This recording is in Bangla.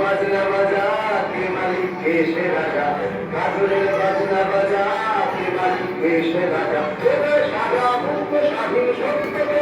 বাজনা বাজা কে মালিক কে সে রাজা, গাজরের বাজনা বাজা কে মালিক কে সে রাজা, সাদা মুক্ত স্বাধীন সত্য